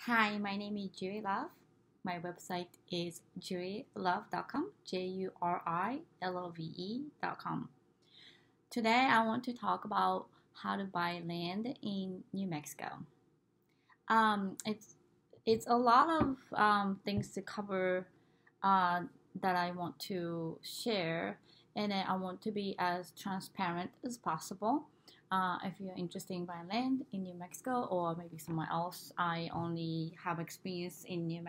Hi, my name is Juri Love. My website is jurilove.com, jurilove.com. Today, I want to talk about how to buy land in New Mexico. It's a lot of things to cover uh, that I want to share, and then I want to be as transparent as possible. If you're interested in buying land in New Mexico or maybe somewhere else, I only have experience in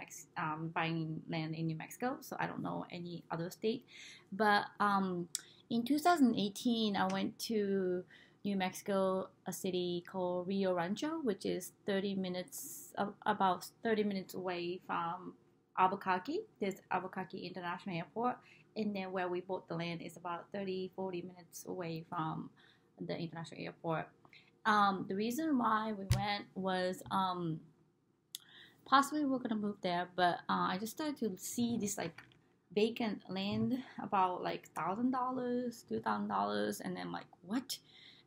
buying land in New Mexico, so I don't know any other state. But in 2018, I went to New Mexico, a city called Rio Rancho, which is about 30 minutes away from Albuquerque. There's Albuquerque International Airport, and then where we bought the land is about 30-40 minutes away from the international airport. The reason why we went was possibly we're gonna move there, but I just started to see this like vacant land about like $1,000, $2,000, and then I'm like what?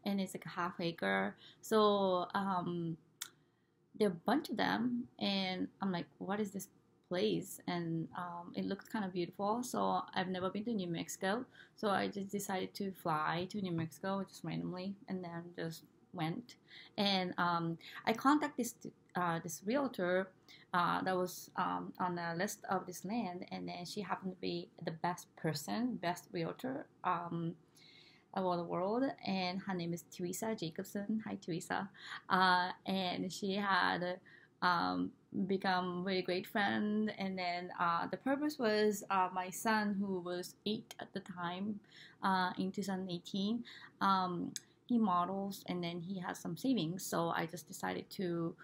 And it's like a half acre. So there are a bunch of them, and I'm like, what is this place? And it looked kind of beautiful. So I've never been to New Mexico, so I just decided to fly to New Mexico just randomly, and then just went. And I contacted this realtor that was on the list of this land, and then she happened to be the best realtor about the world, and her name is Theresa Jacobson. Hi, Theresa. And she had become really great friend, and then the purpose was my son, who was 8 at the time, in 2018. He models, and then he has some savings, so I just decided to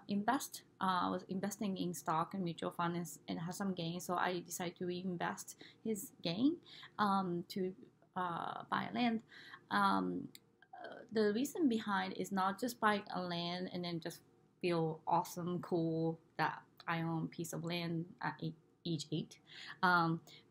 invest. I was investing in stock and mutual funds and had some gain, so I decided to reinvest his gain to buy land. Um, the reason behind is not just buying a land and then just feel awesome, cool that I own a piece of land at age 8,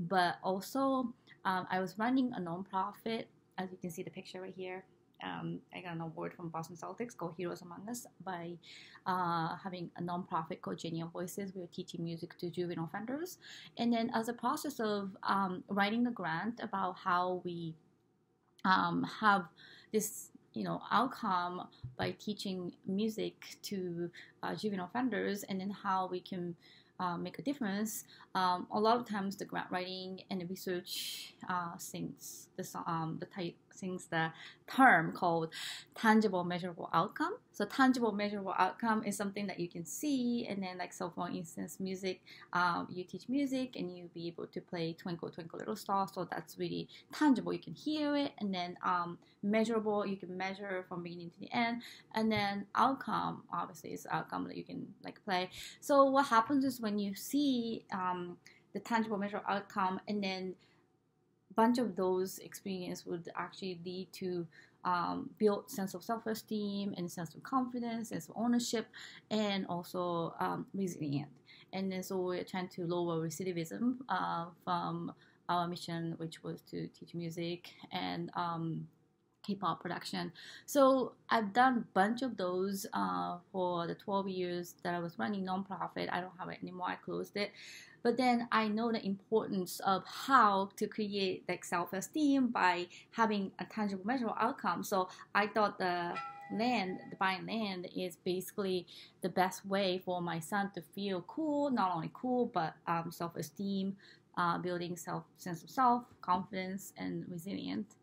but also I was running a nonprofit. As you can see the picture right here. I got an award from Boston Celtics called Heroes Among Us by having a nonprofit called Genial Voices. We were teaching music to juvenile offenders. And then as a process of writing a grant about how we have this outcome by teaching music to juvenile offenders, and then how we can make a difference. A lot of times the grant writing and the research sings the term called tangible measurable outcome. So tangible measurable outcome is something that you can see, and then like, so for instance, music, you teach music and you be able to play Twinkle Twinkle Little Star, so that's really tangible, you can hear it. And then measurable, you can measure from beginning to the end. And then outcome, obviously, is outcome that you can like play. So what happens is when you see the tangible measurable outcome, and then bunch of those experience would actually lead to build sense of self-esteem and sense of confidence, sense of ownership, and also resilient. And then so we're trying to lower recidivism from our mission, which was to teach music and K-pop production. So I've done a bunch of those for the 12 years that I was running nonprofit. I don't have it anymore. I closed it. But then I know the importance of how to create like self-esteem by having a tangible, measurable outcome. So I thought the buying land is basically the best way for my son to feel cool, not only cool, but self-esteem, building sense of self, confidence, and resilience.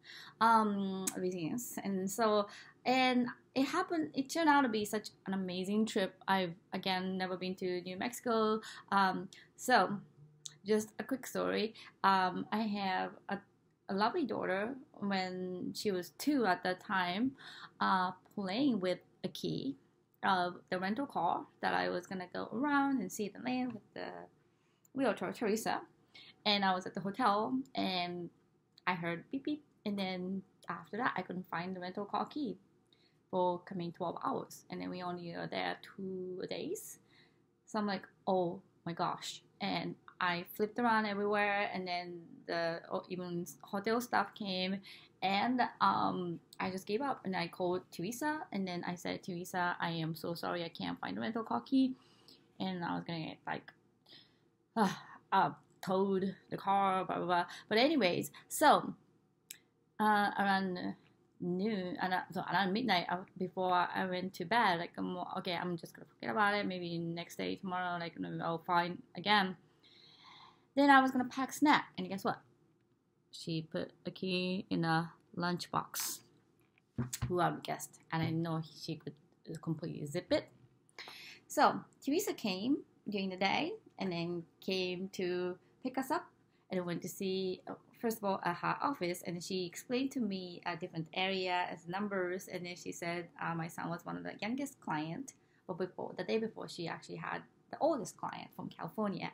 And so, and it turned out to be such an amazing trip. I've again never been to New Mexico. So just a quick story. I have a lovely daughter. When she was 2 at that time, playing with a key of the rental car that I was gonna go around and see the land with the realtor Theresa. And I was at the hotel, and I heard beep beep, and then after that I couldn't find the rental car key for coming 12 hours, and then we only were there 2 days. So I'm like, oh my gosh. And I flipped around everywhere, and then even hotel staff came, and I just gave up, and I called Teresa, and then I said, Teresa, I am so sorry, I can't find the rental car key. and I was gonna get like towed the car, blah blah blah. But anyways, so around noon, so around midnight, before I went to bed, like okay, I'm just gonna forget about it. Maybe next day, tomorrow, like I'll find again. Then I was gonna pack snack, and guess what? She put a key in a lunchbox. Who I would guess, and I know she could completely zip it. So Theresa came during the day, and then came to pick us up, and I went to see first of all at her office, and she explained to me a different area as numbers, and then she said my son was one of the youngest client, but before the day before she actually had the oldest client from California.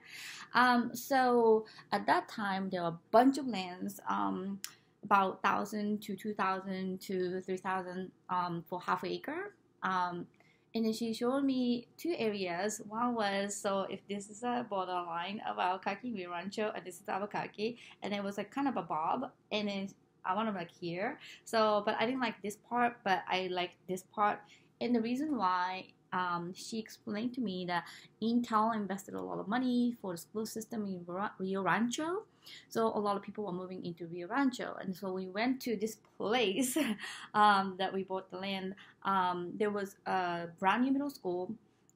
So at that time there were a bunch of lands, about 1,000 to 2,000 to 3,000 for half an acre. And then she showed me two areas. One was, so if this is a borderline of Albuquerque, Rio Rancho, and this is Albuquerque, and it was like kind of a bob, and then I want to like here. So, but I didn't like this part, but I liked this part. And the reason why, she explained to me that Intel invested a lot of money for the school system in Rio Rancho. So a lot of people were moving into Rio Rancho. And so we went to this place that we bought the land. There was a brand new middle school.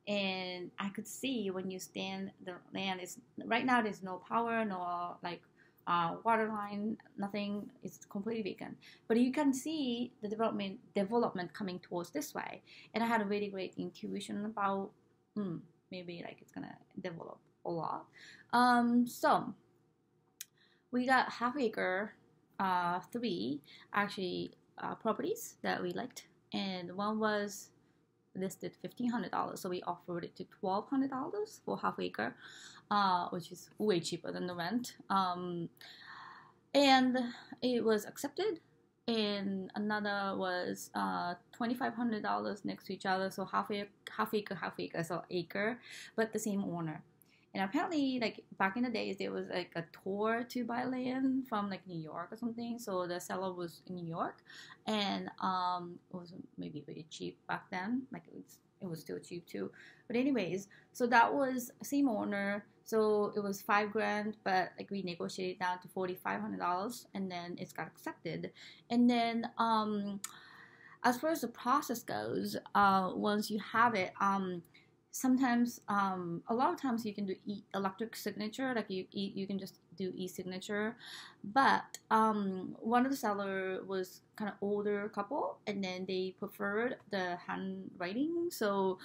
And I could see when you stand, the land is, right now there's no power, no like water line, nothing. It's completely vacant. But you can see the development coming towards this way. And I had a really great intuition about maybe like it's gonna develop a lot. So we got half acre, three actually properties that we liked, and one was listed $1,500, so we offered it to $1,200 for half acre, which is way cheaper than the rent. And it was accepted. And another was $2,500 next to each other, so half acre, so acre, but the same owner. And apparently, like back in the days, there was like a tour to buy land from like New York or something. So the seller was in New York, and it was maybe really cheap back then. Like it was still cheap too. But anyways, so that was same owner. So it was $5,000, but like we negotiated down to $4,500, and then it's got accepted. And then as far as the process goes, once you have it, sometimes a lot of times you can do electric signature, like you can just do e-signature, but one of the seller was kind of older couple, and then they preferred the handwriting, so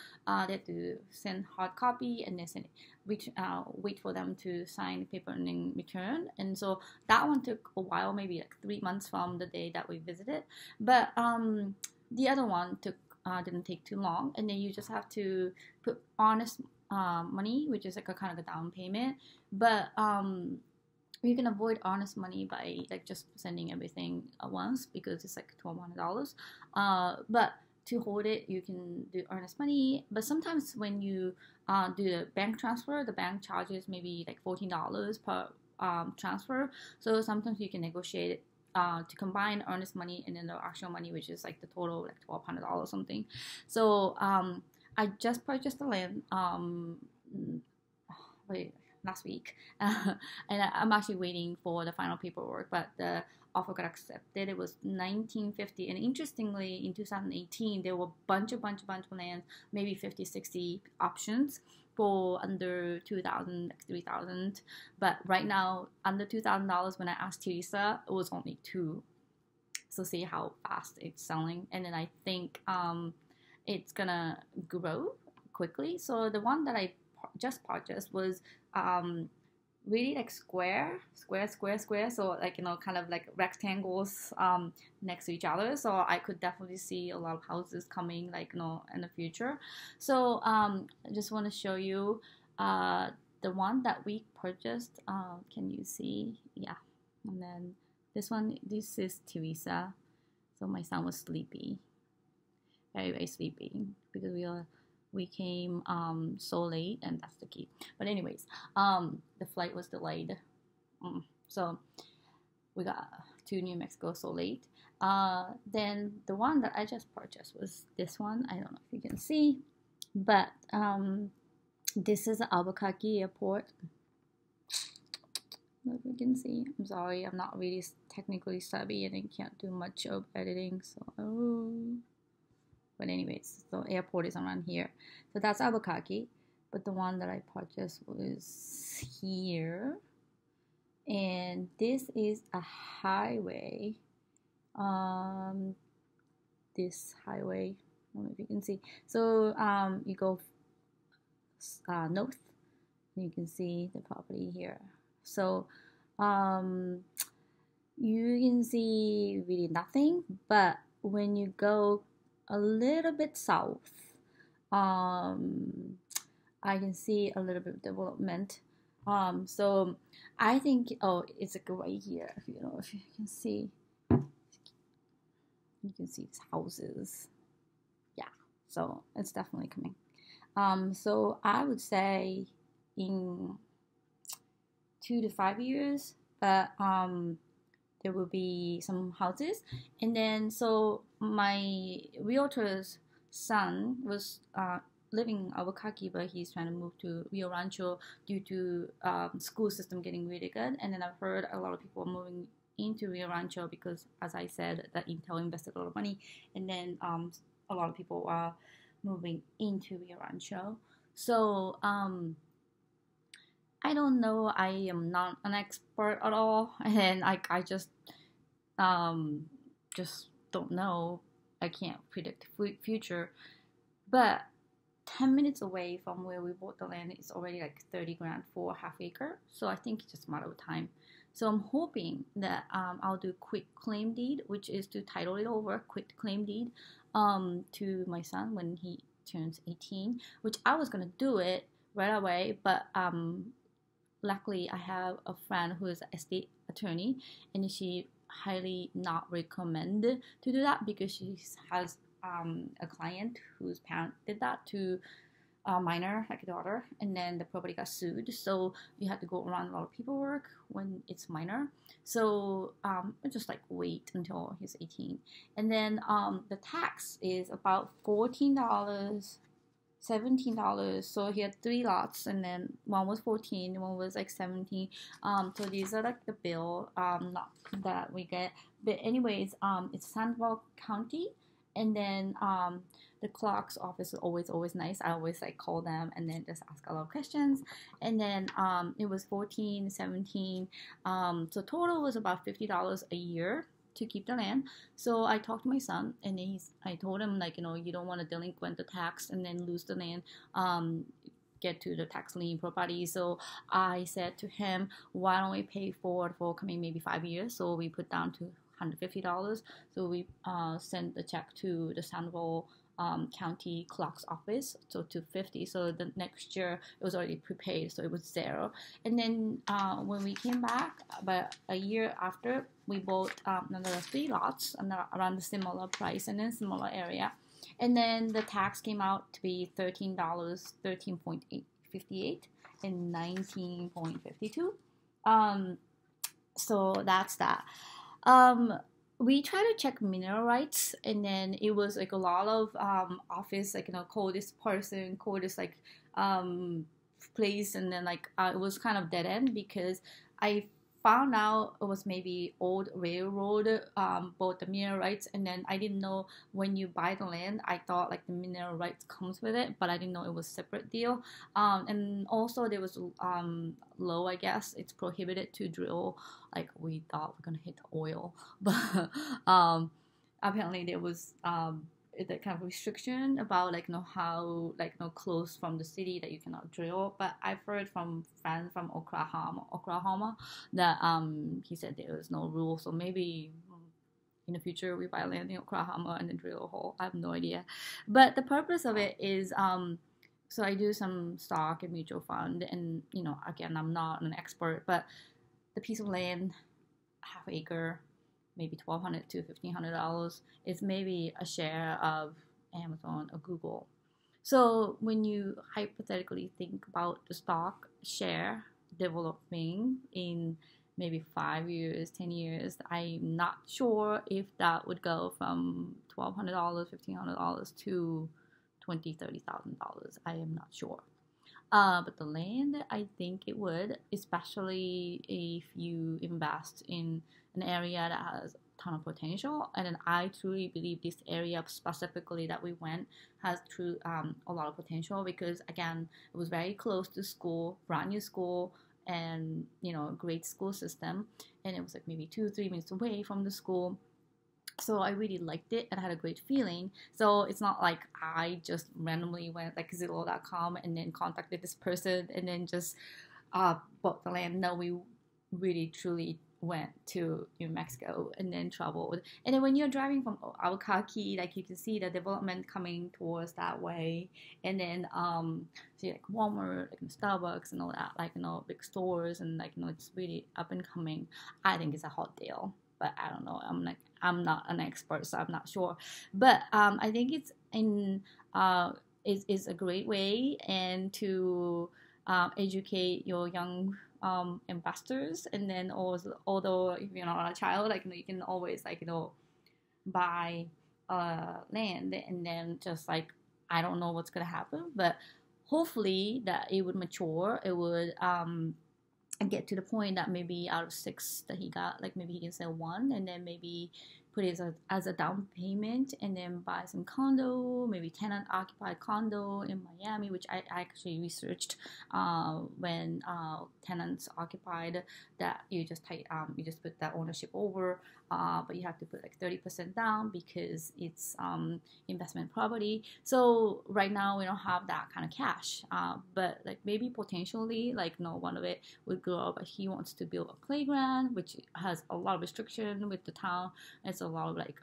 they had to send hard copy and then wait for them to sign the paper and then return. And so that one took a while, maybe like 3 months from the day that we visited, but the other one didn't take too long, and then you just have to put honest money, which is like a kind of a down payment, but you can avoid honest money by like just sending everything at once, because it's like $1,200. But to hold it, you can do earnest money, but sometimes when you do the bank transfer, the bank charges maybe like $14 per transfer, so sometimes you can negotiate it to combine earnest money and then the actual money, which is like the total like $1,200 or something. So I just purchased the land last week, and I'm actually waiting for the final paperwork, but the offer got accepted. It was $1,950, and interestingly, in 2018 there were bunch of lands, maybe 50, 60 options for under 2,000, like 3,000. But right now, under $2,000, when I asked Theresa, it was only 2. So see how fast it's selling. And then I think it's gonna grow quickly. So the one that I just purchased was really like square. So like, kind of like rectangles next to each other. So I could definitely see a lot of houses coming, like, in the future. So I just want to show you the one that we purchased. Can you see? Yeah. And then this one, this is Theresa. So my son was sleepy, very, very sleepy, because we came so late, and that's the key. But anyways, the flight was delayed, so we got to New Mexico so late. Then the one that I just purchased was this one. I don't know if you can see, but This is Albuquerque Airport. If you can see, I'm sorry, I'm not really technically savvy and I can't do much of editing. But anyways, the airport is around here. So that's Albuquerque. But the one that I purchased was here. And this is a highway. This highway, I don't know if you can see. So you go north, and you can see the property here. So you can see really nothing, but when you go a little bit south, I can see a little bit of development. So I think, oh, it's like right here. If you know, if you can see these houses. Yeah, so it's definitely coming. So I would say in 2 to 5 years, but there will be some houses. And then so my realtor's son was living in Albuquerque, but he's trying to move to Rio Rancho due to school system getting really good. And then I've heard a lot of people are moving into Rio Rancho because, as I said, that Intel invested a lot of money, and then a lot of people are moving into Rio Rancho. So I don't know. I am not an expert at all, and I just don't know. I can't predict the future, but 10 minutes away from where we bought the land, it's already like 30 grand for a half acre. So I think it's just a matter of time. So I'm hoping that I'll do quick claim deed, which is to title it over, quick claim deed, to my son when he turns 18, which I was gonna do it right away, but luckily I have a friend who is an estate attorney, and she highly not recommend to do that because she has a client whose parent did that to a minor, like a daughter, and then the property got sued. So you have to go around a lot of paperwork when it's minor. So just like wait until he's 18, and then the tax is about $14. $17. So he had 3 lots, and then one was 14, one was like 17. So these are like the bill not that we get. But anyways, it's Sandoval County, and then the clerk's office is always nice. I always like call them and then just ask a lot of questions. And then it was 14, 17. So total was about $50 a year to keep the land. So I talked to my son, and then I told him, like, you don't want to delinquent the tax and then lose the land, get to the tax lien property. So I said to him, why don't we pay for coming maybe 5 years? So we put down to $150. So we sent the check to the Sandoval county clerk's office, so $250. So the next year it was already prepaid, so it was zero. And then when we came back about a year after, we bought another 3 lots around the similar price and then similar area, and then the tax came out to be $13, 13.58 and 19.52. So that's that. We try to check mineral rights, and then it was like a lot of office, like, call this person, call this like place, and then like it was kind of dead end because I found out it was maybe old railroad bought the mineral rights, and then I didn't know when you buy the land, I thought like the mineral rights comes with it, but I didn't know it was separate deal. And also there was low, I guess it's prohibited to drill, like we thought we're gonna hit the oil, but apparently there was that kind of restriction about like how like close from the city that you cannot drill. But I've heard from friends from Oklahoma that he said there was no rule. So maybe in the future we buy land in Oklahoma and then drill a hole. I have no idea. But the purpose of it is so I do some stock and mutual fund, and again, I'm not an expert, but the piece of land, half acre, maybe $1,200 to $1,500 is maybe a share of Amazon or Google. So when you hypothetically think about the stock share developing in maybe 5 years, 10 years, I'm not sure if that would go from $1,200, $1,500 to $20,000, $30,000. I am not sure. But the land, I think it would, especially if you invest in an area that has a ton of potential. And then I truly believe this area specifically that we went has true a lot of potential because again, it was very close to school, brand new school, and a great school system, and it was like maybe 2 3 minutes away from the school. So I really liked it and I had a great feeling. So it's not like I just randomly went like Zillow.com and then contacted this person and then just bought the land. No, we really truly went to New Mexico and then traveled. And then when you're driving from Albuquerque, like you can see the development coming towards that way. And then see like Walmart, like Starbucks and all that, like big stores and like it's really up and coming. I think it's a hot deal. But I don't know. I'm not an expert, so I'm not sure. But I think it's is a great way and to educate your young investors. And then also, although if you're not a child, like you can always buy land and then just like I don't know what's gonna happen, but hopefully that it would mature. It would and get to the point that maybe out of 6 that he got, like maybe he can sell 1 and then maybe put it as a down payment and then buy some condo, maybe tenant occupied condo in Miami, which I actually researched when tenants occupied that you just put that ownership over, but you have to put like 30% down because it's investment property. So right now we don't have that kind of cash, but like maybe potentially like one of it would grow, but he wants to build a playground which has a lot of restriction with the town. It's a lot of like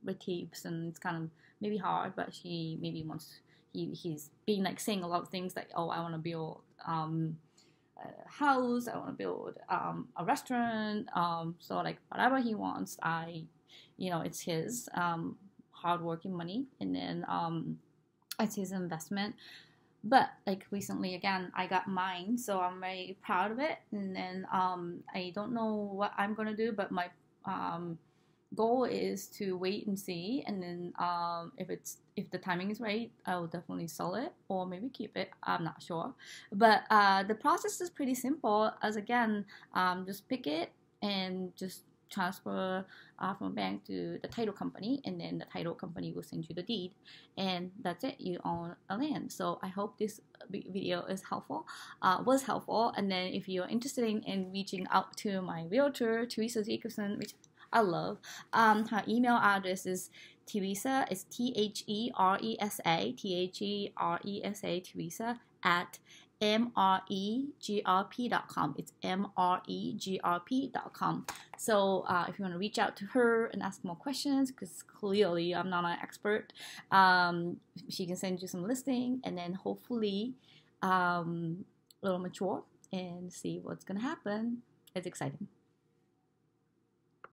red tapes and it's kind of maybe hard, but he maybe wants he's been like saying a lot of things like, oh, I want to build a house, I want to build a restaurant, so like whatever he wants, it's his hardworking money, and then it's his investment. But like recently again I got mine, so I'm very proud of it. And then I don't know what I'm gonna do, but my goal is to wait and see, and then if the timing is right, I will definitely sell it or maybe keep it. I'm not sure, but the process is pretty simple. As again, just pick it and just transfer from a bank to the title company, and then the title company will send you the deed, and that's it. You own a land. So I hope this video is helpful, was helpful. And then if you're interested in reaching out to my realtor, Theresa Jacobson, which I love, her email address is Theresa, it's Theresa, Theresa at mregrp.com. It's mregrp.com. So if you want to reach out to her and ask more questions, because clearly I'm not an expert, she can send you some listing, and then hopefully it'll mature and see what's gonna happen. It's exciting.